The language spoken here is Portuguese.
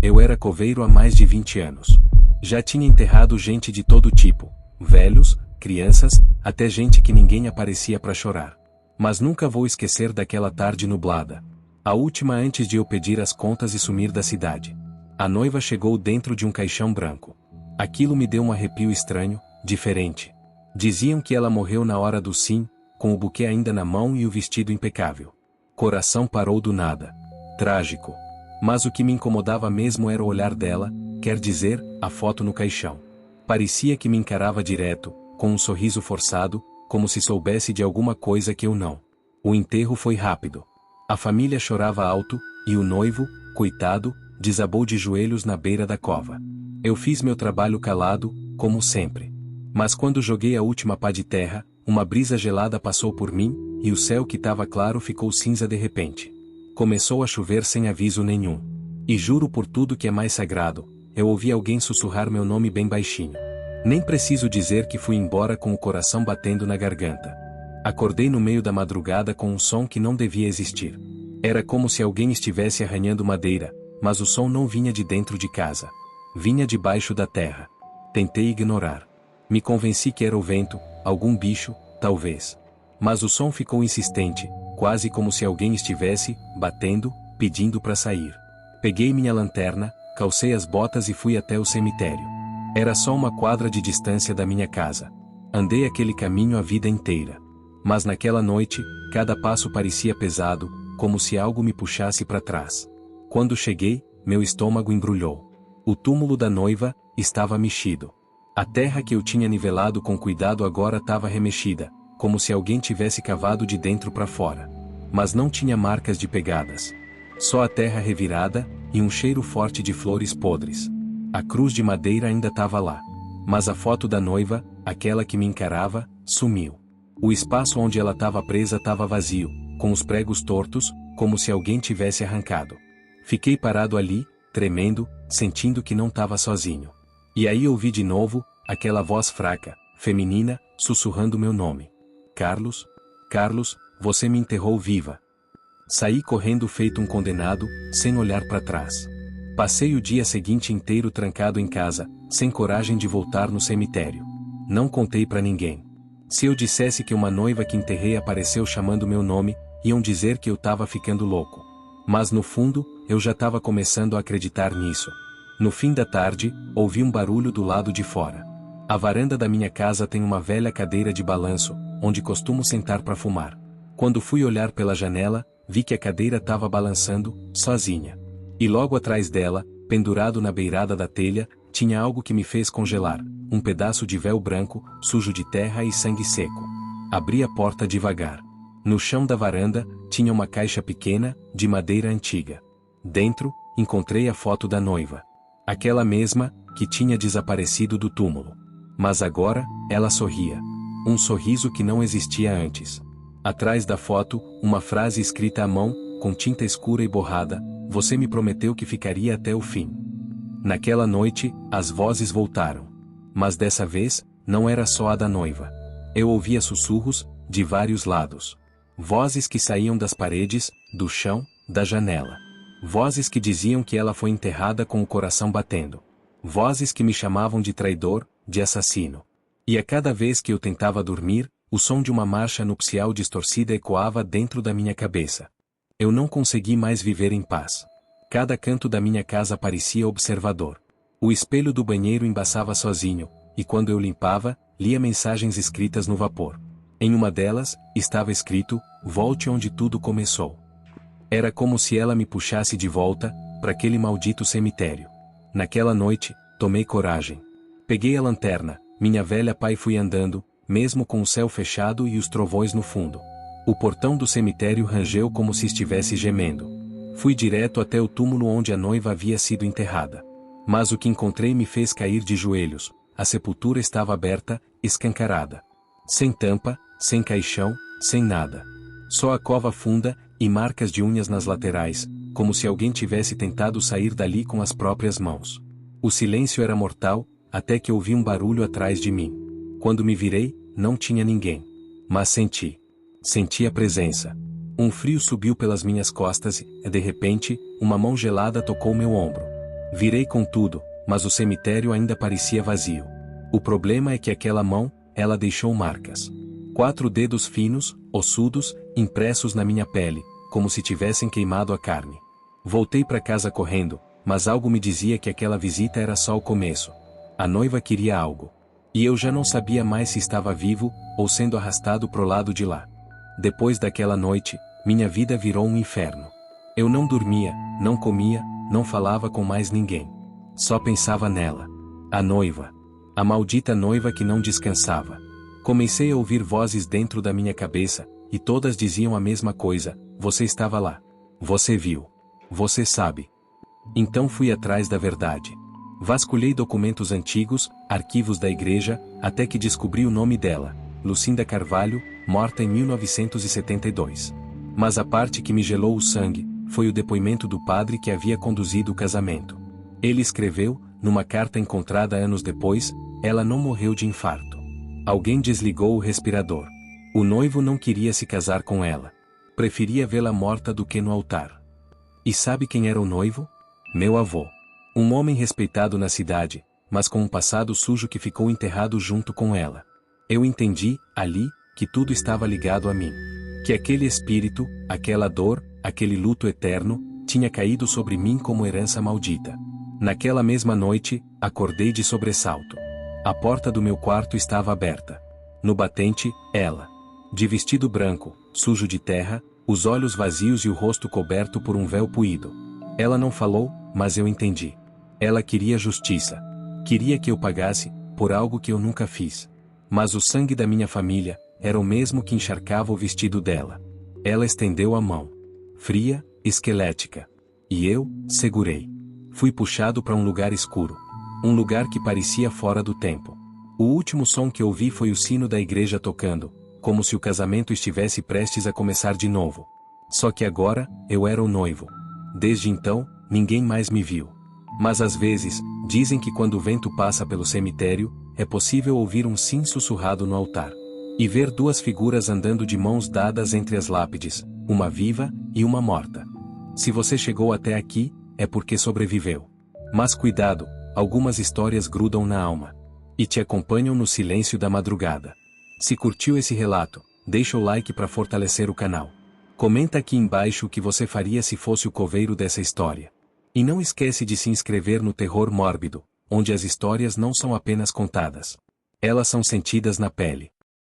Eu era coveiro há mais de 20 anos. Já tinha enterrado gente de todo tipo, velhos, crianças, até gente que ninguém aparecia para chorar. Mas nunca vou esquecer daquela tarde nublada. A última antes de eu pedir as contas e sumir da cidade. A noiva chegou dentro de um caixão branco. Aquilo me deu um arrepio estranho, diferente. Diziam que ela morreu na hora do sim, com o buquê ainda na mão e o vestido impecável. Coração parou do nada. Trágico. Mas o que me incomodava mesmo era o olhar dela, quer dizer, a foto no caixão. Parecia que me encarava direto, com um sorriso forçado, como se soubesse de alguma coisa que eu não. O enterro foi rápido. A família chorava alto, e o noivo, coitado, desabou de joelhos na beira da cova. Eu fiz meu trabalho calado, como sempre. Mas quando joguei a última pá de terra, uma brisa gelada passou por mim, e o céu que estava claro ficou cinza de repente. Começou a chover sem aviso nenhum. E juro por tudo que é mais sagrado, eu ouvi alguém sussurrar meu nome bem baixinho. Nem preciso dizer que fui embora com o coração batendo na garganta. Acordei no meio da madrugada com um som que não devia existir. Era como se alguém estivesse arranhando madeira, mas o som não vinha de dentro de casa. Vinha debaixo da terra. Tentei ignorar. Me convenci que era o vento, algum bicho, talvez. Mas o som ficou insistente, quase como se alguém estivesse batendo, pedindo para sair. Peguei minha lanterna, calcei as botas e fui até o cemitério. Era só uma quadra de distância da minha casa. Andei aquele caminho a vida inteira. Mas naquela noite, cada passo parecia pesado, como se algo me puxasse para trás. Quando cheguei, meu estômago embrulhou. O túmulo da noiva estava mexido. A terra que eu tinha nivelado com cuidado agora estava remexida, como se alguém tivesse cavado de dentro para fora. Mas não tinha marcas de pegadas. Só a terra revirada, e um cheiro forte de flores podres. A cruz de madeira ainda estava lá. Mas a foto da noiva, aquela que me encarava, sumiu. O espaço onde ela estava presa estava vazio, com os pregos tortos, como se alguém tivesse arrancado. Fiquei parado ali, tremendo, sentindo que não estava sozinho. E aí ouvi de novo, aquela voz fraca, feminina, sussurrando meu nome. Carlos, Carlos, você me enterrou viva. Saí correndo feito um condenado, sem olhar para trás. Passei o dia seguinte inteiro trancado em casa, sem coragem de voltar no cemitério. Não contei para ninguém. Se eu dissesse que uma noiva que enterrei apareceu chamando meu nome, iam dizer que eu estava ficando louco. Mas no fundo, eu já estava começando a acreditar nisso. No fim da tarde, ouvi um barulho do lado de fora. A varanda da minha casa tem uma velha cadeira de balanço, onde costumo sentar para fumar. Quando fui olhar pela janela, vi que a cadeira estava balançando, sozinha. E logo atrás dela, pendurado na beirada da telha, tinha algo que me fez congelar, um pedaço de véu branco, sujo de terra e sangue seco. Abri a porta devagar. No chão da varanda, tinha uma caixa pequena, de madeira antiga. Dentro, encontrei a foto da noiva. Aquela mesma, que tinha desaparecido do túmulo. Mas agora, ela sorria. Um sorriso que não existia antes. Atrás da foto, uma frase escrita à mão, com tinta escura e borrada: você me prometeu que ficaria até o fim. Naquela noite, as vozes voltaram. Mas dessa vez, não era só a da noiva. Eu ouvia sussurros, de vários lados. Vozes que saíam das paredes, do chão, da janela. Vozes que diziam que ela foi enterrada com o coração batendo. Vozes que me chamavam de traidor, de assassino. E a cada vez que eu tentava dormir, o som de uma marcha nupcial distorcida ecoava dentro da minha cabeça. Eu não consegui mais viver em paz. Cada canto da minha casa parecia observador. O espelho do banheiro embaçava sozinho, e quando eu limpava, lia mensagens escritas no vapor. Em uma delas, estava escrito: volte onde tudo começou. Era como se ela me puxasse de volta, para aquele maldito cemitério. Naquela noite, tomei coragem. Peguei a lanterna, minha velha pá e fui andando, mesmo com o céu fechado e os trovões no fundo. O portão do cemitério rangeu como se estivesse gemendo. Fui direto até o túmulo onde a noiva havia sido enterrada. Mas o que encontrei me fez cair de joelhos. A sepultura estava aberta, escancarada. Sem tampa, sem caixão, sem nada. Só a cova funda, e marcas de unhas nas laterais, como se alguém tivesse tentado sair dali com as próprias mãos. O silêncio era mortal, até que ouvi um barulho atrás de mim. Quando me virei, não tinha ninguém. Mas senti a presença. Um frio subiu pelas minhas costas e, de repente, uma mão gelada tocou meu ombro. Virei com tudo, mas o cemitério ainda parecia vazio. O problema é que aquela mão, ela deixou marcas. 4 dedos finos, ossudos, impressos na minha pele, como se tivessem queimado a carne. Voltei para casa correndo, mas algo me dizia que aquela visita era só o começo. A noiva queria algo. E eu já não sabia mais se estava vivo, ou sendo arrastado pro lado de lá. Depois daquela noite, minha vida virou um inferno. Eu não dormia, não comia, não falava com mais ninguém. Só pensava nela. A noiva. A maldita noiva que não descansava. Comecei a ouvir vozes dentro da minha cabeça, e todas diziam a mesma coisa: você estava lá. Você viu. Você sabe. Então fui atrás da verdade. Vasculhei documentos antigos, arquivos da igreja, até que descobri o nome dela, Lucinda Carvalho, morta em 1972. Mas a parte que me gelou o sangue, foi o depoimento do padre que havia conduzido o casamento. Ele escreveu, numa carta encontrada anos depois, ela não morreu de infarto. Alguém desligou o respirador. O noivo não queria se casar com ela. Preferia vê-la morta do que no altar. E sabe quem era o noivo? Meu avô. Um homem respeitado na cidade, mas com um passado sujo que ficou enterrado junto com ela. Eu entendi, ali, que tudo estava ligado a mim. Que aquele espírito, aquela dor, aquele luto eterno, tinha caído sobre mim como herança maldita. Naquela mesma noite, acordei de sobressalto. A porta do meu quarto estava aberta. No batente, ela. De vestido branco, sujo de terra, os olhos vazios e o rosto coberto por um véu puído. Ela não falou, mas eu entendi. Ela queria justiça. Queria que eu pagasse, por algo que eu nunca fiz. Mas o sangue da minha família, era o mesmo que encharcava o vestido dela. Ela estendeu a mão. Fria, esquelética. E eu, segurei. Fui puxado para um lugar escuro. Um lugar que parecia fora do tempo. O último som que ouvi foi o sino da igreja tocando, como se o casamento estivesse prestes a começar de novo. Só que agora, eu era o noivo. Desde então, ninguém mais me viu. Mas às vezes, dizem que quando o vento passa pelo cemitério, é possível ouvir um sim sussurrado no altar. E ver 2 figuras andando de mãos dadas entre as lápides, uma viva e uma morta. Se você chegou até aqui, é porque sobreviveu. Mas cuidado, algumas histórias grudam na alma. E te acompanham no silêncio da madrugada. Se curtiu esse relato, deixa o like para fortalecer o canal. Comenta aqui embaixo o que você faria se fosse o coveiro dessa história. E não esquece de se inscrever no Terror Mórbido, onde as histórias não são apenas contadas. Elas são sentidas na pele.